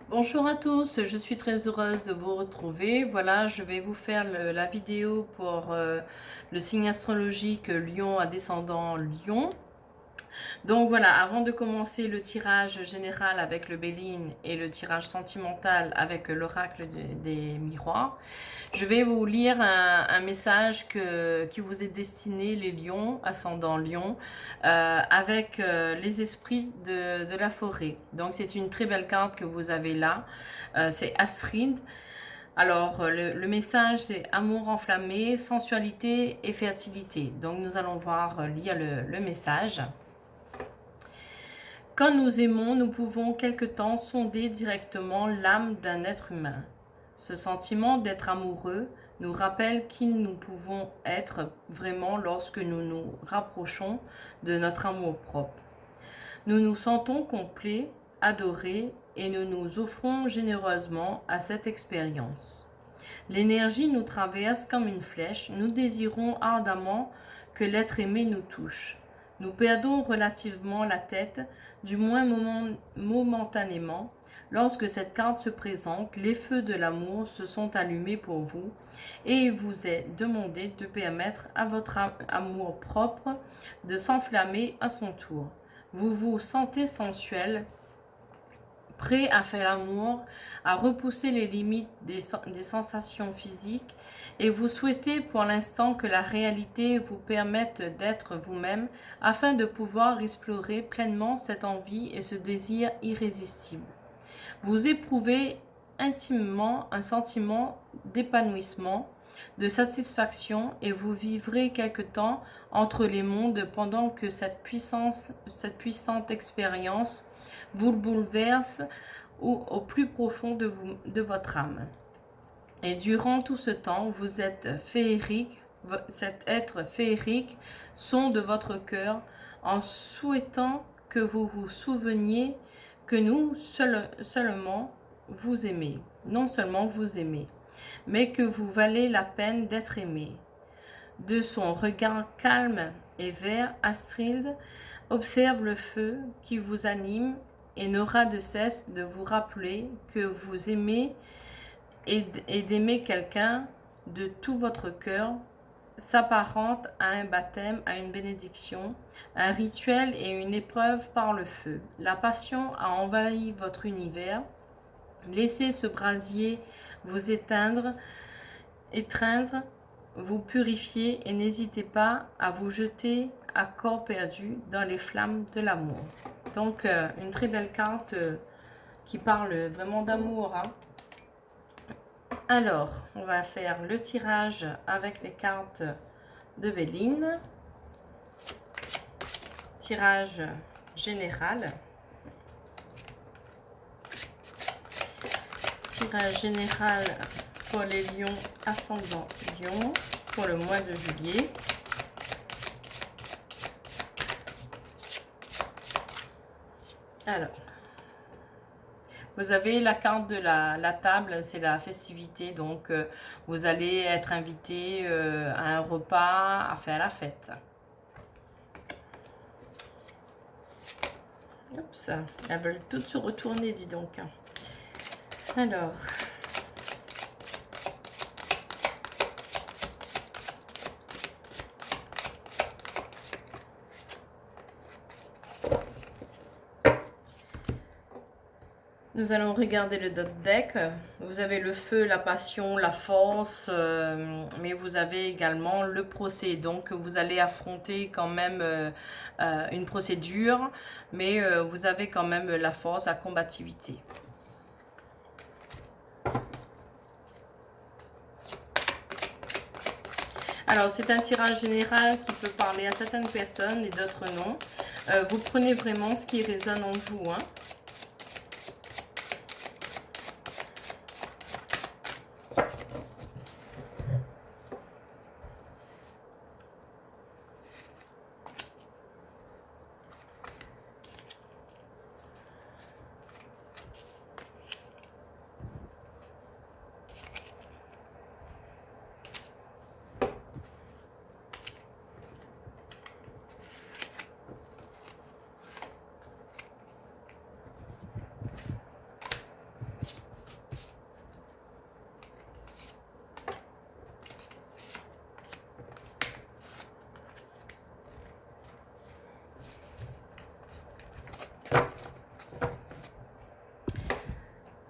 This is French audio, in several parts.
Bonjour à tous, je suis très heureuse de vous retrouver. Voilà, je vais vous faire la vidéo pour le signe astrologique Lion à descendant Lion. Donc voilà, avant de commencer le tirage général avec le Béline et le tirage sentimental avec l'oracle des miroirs, je vais vous lire un message qui vous est destiné, les lions, ascendant lion, avec les esprits de la forêt. Donc c'est une très belle carte que vous avez là, c'est Astrid. Alors le message c'est amour enflammé, sensualité et fertilité. Donc nous allons voir lire le message. Quand nous aimons, nous pouvons quelque temps sonder directement l'âme d'un être humain. Ce sentiment d'être amoureux nous rappelle qui nous pouvons être vraiment lorsque nous nous rapprochons de notre amour propre. Nous nous sentons complets, adorés et nous nous offrons généreusement à cette expérience. L'énergie nous traverse comme une flèche, nous désirons ardemment que l'être aimé nous touche. Nous perdons relativement la tête, du moins momentanément. Lorsque cette carte se présente, les feux de l'amour se sont allumés pour vous et il vous est demandé de permettre à votre amour propre de s'enflammer à son tour. Vous vous sentez sensuel, prêt à faire l'amour, à repousser les limites des sensations physiques et vous souhaitez pour l'instant que la réalité vous permette d'être vous-même afin de pouvoir explorer pleinement cette envie et ce désir irrésistible. Vous éprouvez intimement un sentiment d'épanouissement, de satisfaction et vous vivrez quelque temps entre les mondes pendant que cette puissante expérience vous bouleverse au plus profond de votre âme. Et durant tout ce temps, vous êtes féerique, cet être féerique sonde votre cœur en souhaitant que vous vous souveniez que nous seulement vous aimez, non seulement vous aimez, mais que vous valez la peine d'être aimé. De son regard calme et vert, Astrid observe le feu qui vous anime et n'aura de cesse de vous rappeler que vous aimez et d'aimer quelqu'un de tout votre cœur s'apparente à un baptême, à une bénédiction, un rituel et une épreuve par le feu. La passion a envahi votre univers. Laissez ce brasier vous étreindre, vous purifier et n'hésitez pas à vous jeter à corps perdu dans les flammes de l'amour. Donc, une très belle carte qui parle vraiment d'amour. Hein. Alors, on va faire le tirage avec les cartes de Béline. Tirage général. Tirage général pour les lions ascendant lion pour le mois de juillet. Alors, vous avez la carte de la table, c'est la festivité, donc vous allez être invité à un repas, à faire la fête. Oups, elles veulent toutes se retourner, dis donc. Alors, nous allons regarder le dot deck. Vous avez le feu, la passion, la force, mais vous avez également le procès. Donc, vous allez affronter quand même une procédure, mais vous avez quand même la force, la combativité. Alors, c'est un tirage général qui peut parler à certaines personnes et d'autres non. Vous prenez vraiment ce qui résonne en vous, hein.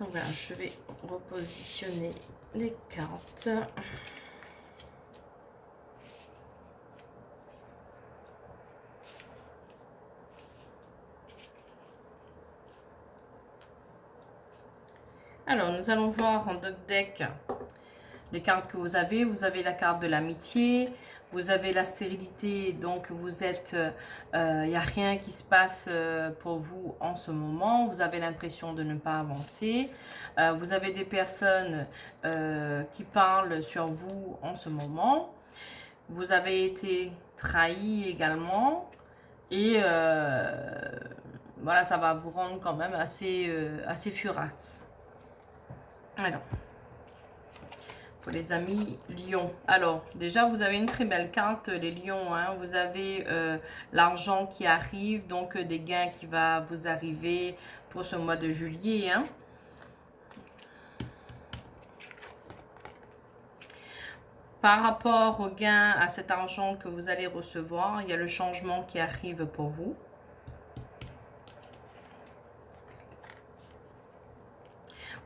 Donc voilà, je vais repositionner les cartes. Alors, nous allons voir en deck les cartes que vous avez. Vous avez la carte de l'amitié, vous avez la stérilité, donc vous êtes, il n'y a rien qui se passe pour vous en ce moment. Vous avez l'impression de ne pas avancer. Vous avez des personnes qui parlent sur vous en ce moment. Vous avez été trahi également. Et voilà, ça va vous rendre quand même assez furax. Alors, pour les amis lions. Alors, déjà, vous avez une très belle carte, les lions. Hein. Vous avez l'argent qui arrive, donc des gains qui vont vous arriver pour ce mois de juillet. Hein. Par rapport au gain, à cet argent que vous allez recevoir, il y a le changement qui arrive pour vous.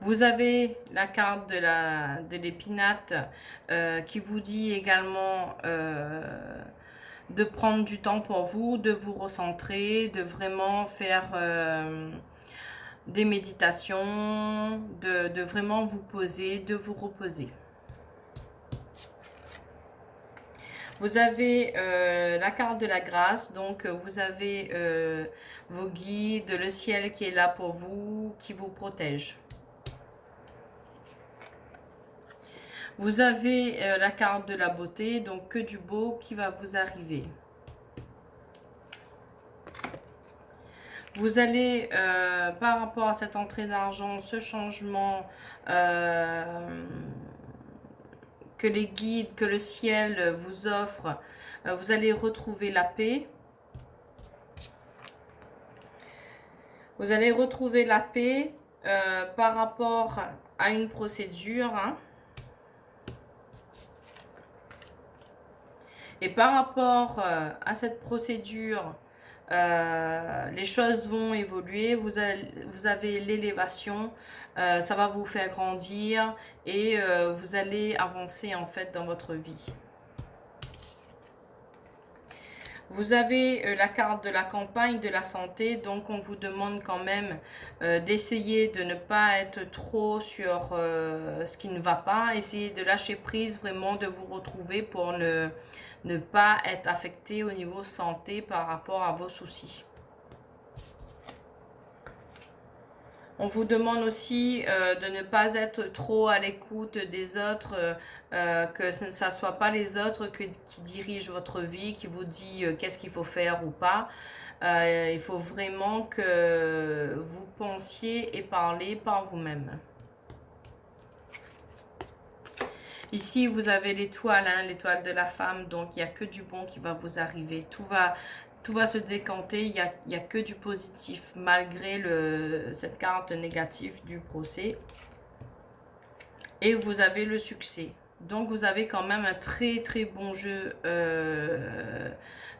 Vous avez la carte de l'épinate qui vous dit également de prendre du temps pour vous, de vous recentrer, de vraiment faire des méditations, de vraiment vous poser, de vous reposer. Vous avez la carte de la grâce, donc vous avez vos guides, le ciel qui est là pour vous, qui vous protège. Vous avez la carte de la beauté, donc que du beau qui va vous arriver. Vous allez, par rapport à cette entrée d'argent, ce changement, que les guides, que le ciel vous offre, vous allez retrouver la paix. Vous allez retrouver la paix par rapport à une procédure. Hein. Et par rapport à cette procédure, les choses vont évoluer, vous avez l'élévation, ça va vous faire grandir et vous allez avancer en fait dans votre vie. Vous avez la carte de la campagne, de la santé, donc on vous demande quand même d'essayer de ne pas être trop sur ce qui ne va pas, essayer de lâcher prise, vraiment de vous retrouver pour ne pas être affecté au niveau santé par rapport à vos soucis. On vous demande aussi de ne pas être trop à l'écoute des autres, que ce ne soit pas les autres qui dirigent votre vie, qui vous dit qu'est-ce qu'il faut faire ou pas. Il faut vraiment que vous pensiez et parlez par vous-même. Ici, vous avez l'étoile, hein, l'étoile de la femme, donc il n'y a que du bon qui va vous arriver. Tout va se décanter, il n'y a que du positif, malgré cette carte négative du procès. Et vous avez le succès. Donc, vous avez quand même un très, très bon jeu,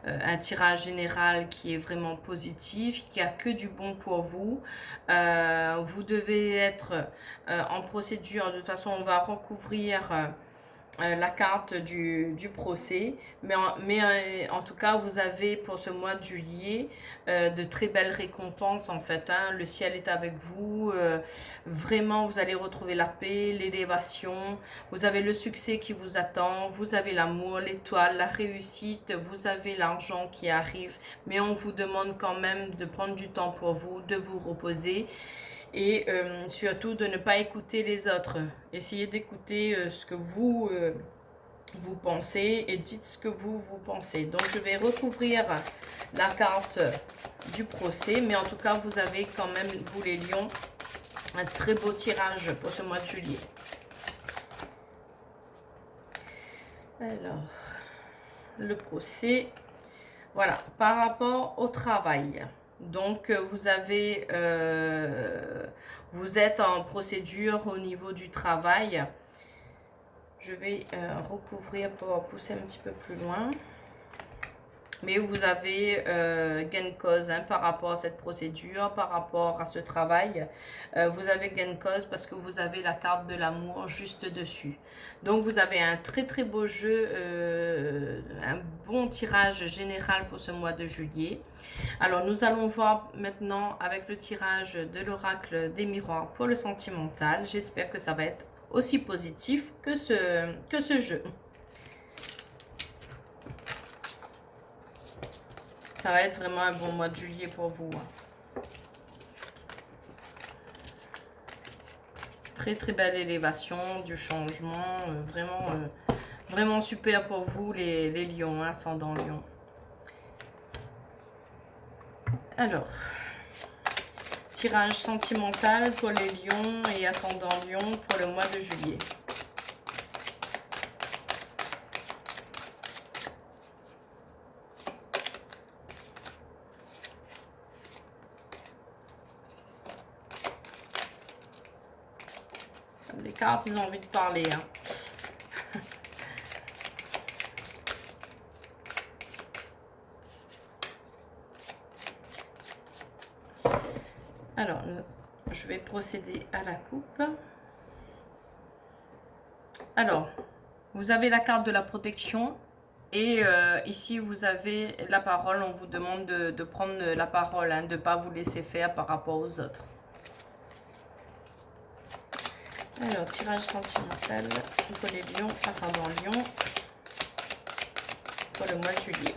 un tirage général qui est vraiment positif, qui a que du bon pour vous. Vous devez être en procédure. De toute façon, on va recouvrir la carte du procès, mais en tout cas vous avez pour ce mois de juillet de très belles récompenses en fait, hein. Le ciel est avec vous, vraiment vous allez retrouver la paix, l'élévation, vous avez le succès qui vous attend, vous avez l'amour, l'étoile, la réussite, vous avez l'argent qui arrive, mais on vous demande quand même de prendre du temps pour vous, de vous reposer. Et surtout de ne pas écouter les autres. Essayez d'écouter ce que vous pensez et dites ce que vous pensez. Donc je vais recouvrir la carte du procès. Mais en tout cas, vous avez quand même, vous les lions, un très beau tirage pour ce mois de juillet. Alors, le procès. Voilà, par rapport au travail. Donc, vous êtes en procédure au niveau du travail. Je vais recouvrir pour pousser un petit peu plus loin. Mais vous avez gain de cause hein, par rapport à cette procédure, par rapport à ce travail. Vous avez gain de cause parce que vous avez la carte de l'amour juste dessus. Donc vous avez un très très beau jeu, un bon tirage général pour ce mois de juillet. Alors nous allons voir maintenant avec le tirage de l'oracle des miroirs pour le sentimental. J'espère que ça va être aussi positif que ce jeu. Ça va être vraiment un bon mois de juillet pour vous. Très très belle élévation, du changement, vraiment super pour vous les lions, ascendant lion. Alors, tirage sentimental pour les lions et ascendant lion pour le mois de juillet. Les cartes, ils ont envie de parler. Hein. Alors, je vais procéder à la coupe. Alors, vous avez la carte de la protection. Et ici, vous avez la parole. On vous demande de prendre la parole, hein, de ne pas vous laisser faire par rapport aux autres. Alors, tirage sentimental pour les lions, ascendant lion, pour le mois de juillet.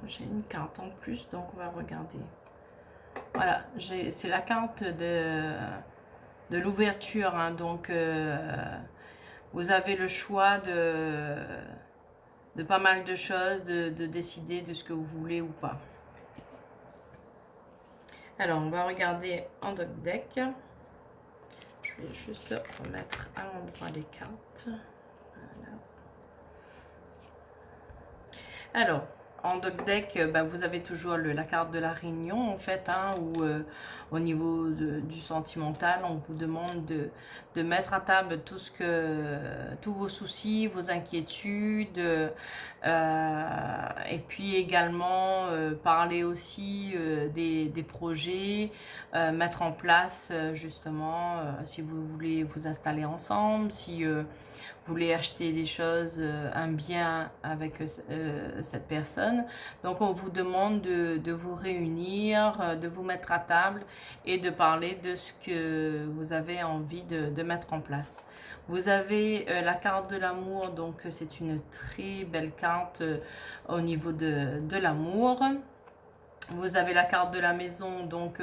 J'ai une carte en plus, donc on va regarder. Voilà, c'est la carte de l'ouverture. Hein, donc, vous avez le choix de pas mal de choses, de décider de ce que vous voulez ou pas. Alors, on va regarder en doc deck. Je vais juste remettre à l'endroit les cartes. Voilà. Alors, en doc deck, vous avez toujours la carte de la réunion, en fait, hein, où au niveau du sentimental, on vous demande de mettre à table tous vos soucis, vos inquiétudes, et puis également parler aussi des projets, mettre en place justement, si vous voulez vous installer ensemble, si vous voulez acheter des choses, un bien avec cette personne. Donc on vous demande de vous réunir, de vous mettre à table et de parler de ce que vous avez envie de mettre en place. Vous avez la carte de l'amour, donc c'est une très belle carte au niveau de l'amour. Vous avez la carte de la maison, donc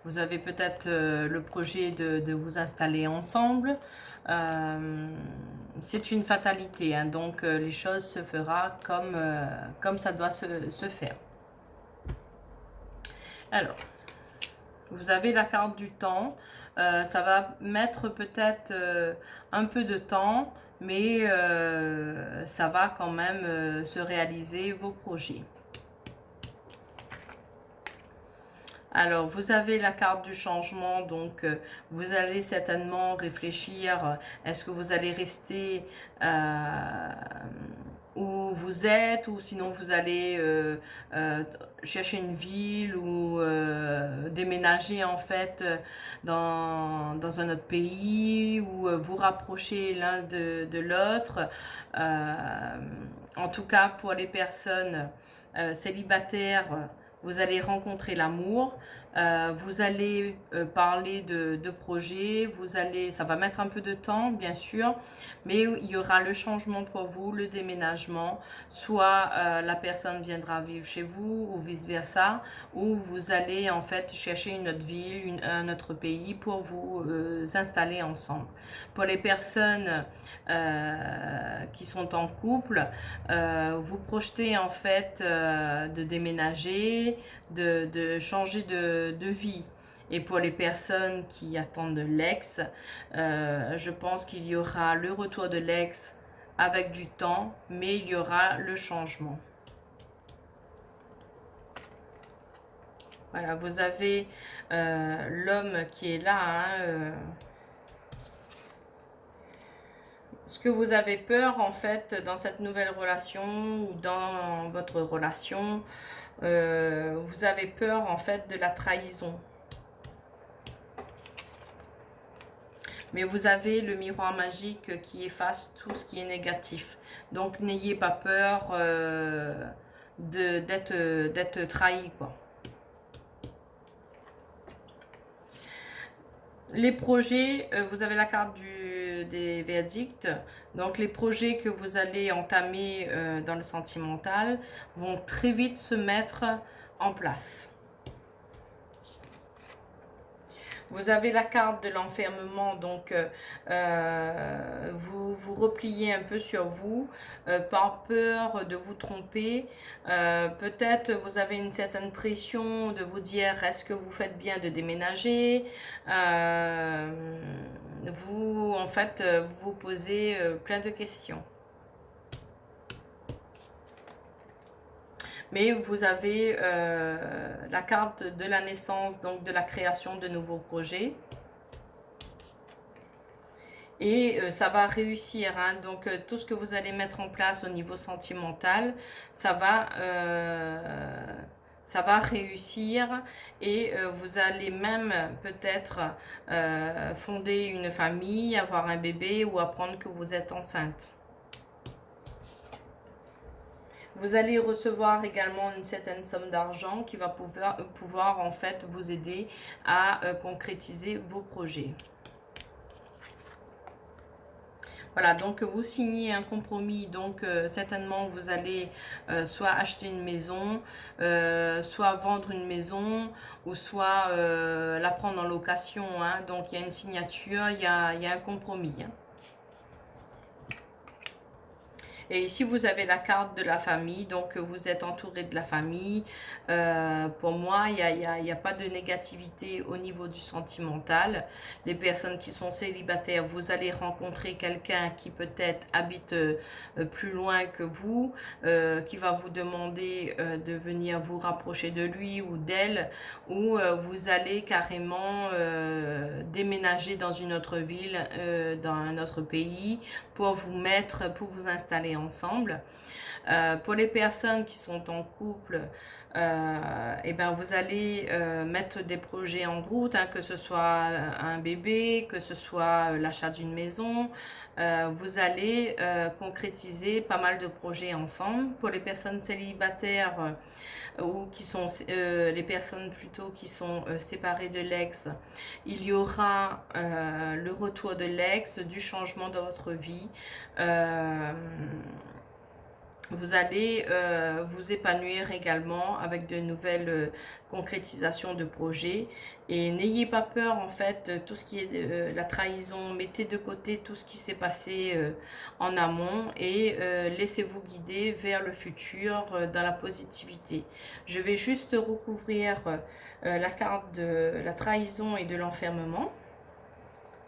vous avez peut-être le projet de vous installer ensemble. C'est une fatalité, hein, donc les choses se feront comme ça doit se faire. Alors, vous avez la carte du temps. Ça va mettre peut-être un peu de temps, mais ça va quand même se réaliser vos projets. Alors, vous avez la carte du changement, donc vous allez certainement réfléchir, est-ce que vous allez rester où vous êtes, ou sinon vous allez chercher une ville ou déménager en fait dans un autre pays, ou vous rapprocher l'un de l'autre. En tout cas, pour les personnes célibataires, vous allez rencontrer l'amour, vous allez parler de projets, ça va mettre un peu de temps, bien sûr, mais il y aura le changement pour vous, le déménagement, soit la personne viendra vivre chez vous ou vice-versa, ou vous allez en fait chercher une autre ville, un autre pays pour vous installer ensemble. Pour les personnes qui sont en couple, vous projetez en fait de déménager, de changer de vie. Et pour les personnes qui attendent de l'ex, je pense qu'il y aura le retour de l'ex avec du temps, mais il y aura le changement. Voilà, vous avez l'homme qui est là, hein, ce que vous avez peur en fait dans cette nouvelle relation ou dans votre relation, vous avez peur en fait de la trahison. Mais vous avez le miroir magique qui efface tout ce qui est négatif. Donc n'ayez pas peur d'être trahi, quoi. Les projets, vous avez la carte des verdicts. Donc les projets que vous allez entamer dans le sentimental vont très vite se mettre en place. Vous avez la carte de l'enfermement, donc vous repliez un peu sur vous par peur de vous tromper. Peut-être vous avez une certaine pression de vous dire est-ce que vous faites bien de déménager. Vous, en fait, vous posez plein de questions. Mais vous avez la carte de la naissance, donc de la création de nouveaux projets. Et ça va réussir, hein. Donc tout ce que vous allez mettre en place au niveau sentimental, ça va réussir, et vous allez même peut-être fonder une famille, avoir un bébé ou apprendre que vous êtes enceinte. Vous allez recevoir également une certaine somme d'argent qui va pouvoir en fait vous aider à concrétiser vos projets. Voilà, donc vous signez un compromis, donc certainement vous allez soit acheter une maison, soit vendre une maison, ou soit la prendre en location, hein. Donc il y a une signature, il y a un compromis, hein. Et ici, vous avez la carte de la famille, donc vous êtes entouré de la famille. Pour moi, il n'y a pas de négativité au niveau du sentimental. Les personnes qui sont célibataires, vous allez rencontrer quelqu'un qui peut-être habite plus loin que vous, qui va vous demander de venir vous rapprocher de lui ou d'elle, ou vous allez carrément déménager dans une autre ville, dans un autre pays, pour vous installer ensemble. Pour les personnes qui sont en couple, et ben vous allez mettre des projets en route, hein, que ce soit un bébé, que ce soit l'achat d'une maison. Vous allez concrétiser pas mal de projets ensemble. Pour les personnes célibataires ou qui sont les personnes plutôt qui sont séparées de l'ex, il y aura le retour de l'ex, du changement dans votre vie. Vous allez vous épanouir également avec de nouvelles concrétisations de projets. Et n'ayez pas peur, en fait, tout ce qui est la trahison. Mettez de côté tout ce qui s'est passé en amont, et laissez-vous guider vers le futur dans la positivité. Je vais juste recouvrir la carte de la trahison et de l'enfermement.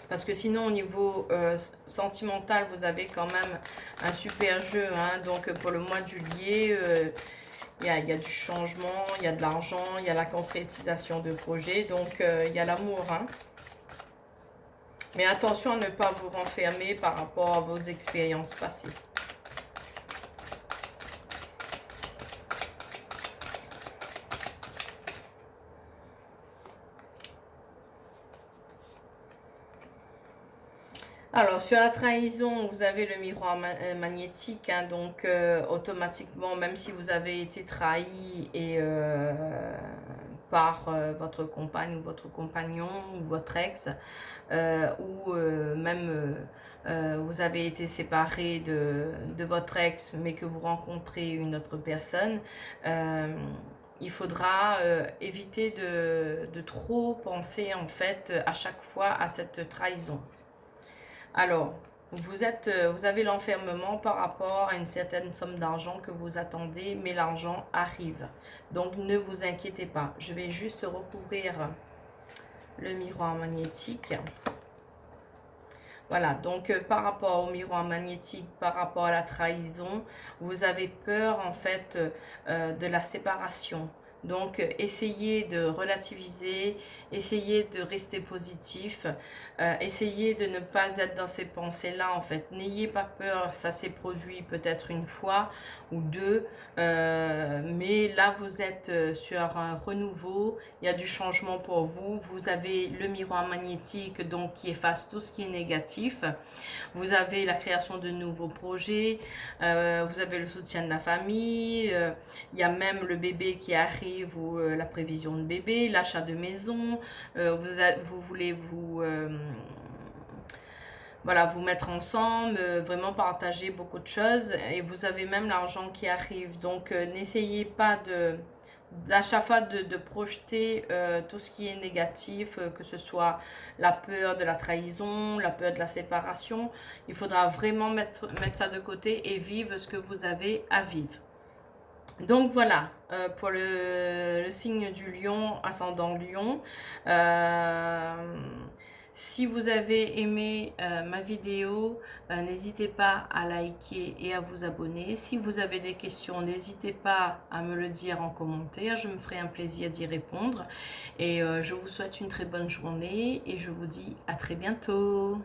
Parce que sinon, au niveau sentimental, vous avez quand même un super jeu, hein. Donc, pour le mois de juillet, il y a du changement, il y a de l'argent, il y a la concrétisation de projets. Donc, il y a l'amour, hein. Mais attention à ne pas vous renfermer par rapport à vos expériences passées. Alors, sur la trahison, vous avez le miroir magnétique, hein, donc automatiquement, même si vous avez été trahi et par votre compagne ou votre compagnon ou votre ex, ou même vous avez été séparé de votre ex, mais que vous rencontrez une autre personne, il faudra éviter de trop penser en fait à chaque fois à cette trahison. Alors, vous avez l'enfermement par rapport à une certaine somme d'argent que vous attendez, mais l'argent arrive. Donc, ne vous inquiétez pas. Je vais juste recouvrir le miroir magnétique. Voilà, donc par rapport au miroir magnétique, par rapport à la trahison, vous avez peur en fait de la séparation. Donc essayez de relativiser, essayez de rester positif, essayez de ne pas être dans ces pensées-là en fait. N'ayez pas peur, ça s'est produit peut-être une fois ou deux, mais là vous êtes sur un renouveau, il y a du changement pour vous. Vous avez le miroir magnétique donc qui efface tout ce qui est négatif. Vous avez la création de nouveaux projets, vous avez le soutien de la famille, il y a même le bébé qui arrive ou la prévision de bébé, l'achat de maison, vous voulez voilà, vous mettre ensemble, vraiment partager beaucoup de choses et vous avez même l'argent qui arrive. Donc n'essayez pas à chaque fois de projeter tout ce qui est négatif, que ce soit la peur de la trahison, la peur de la séparation. Il faudra vraiment mettre ça de côté et vivre ce que vous avez à vivre. Donc voilà, pour le signe du lion, ascendant lion. Si vous avez aimé ma vidéo, n'hésitez pas à liker et à vous abonner. Si vous avez des questions, n'hésitez pas à me le dire en commentaire. Je me ferai un plaisir d'y répondre. Et je vous souhaite une très bonne journée et je vous dis à très bientôt.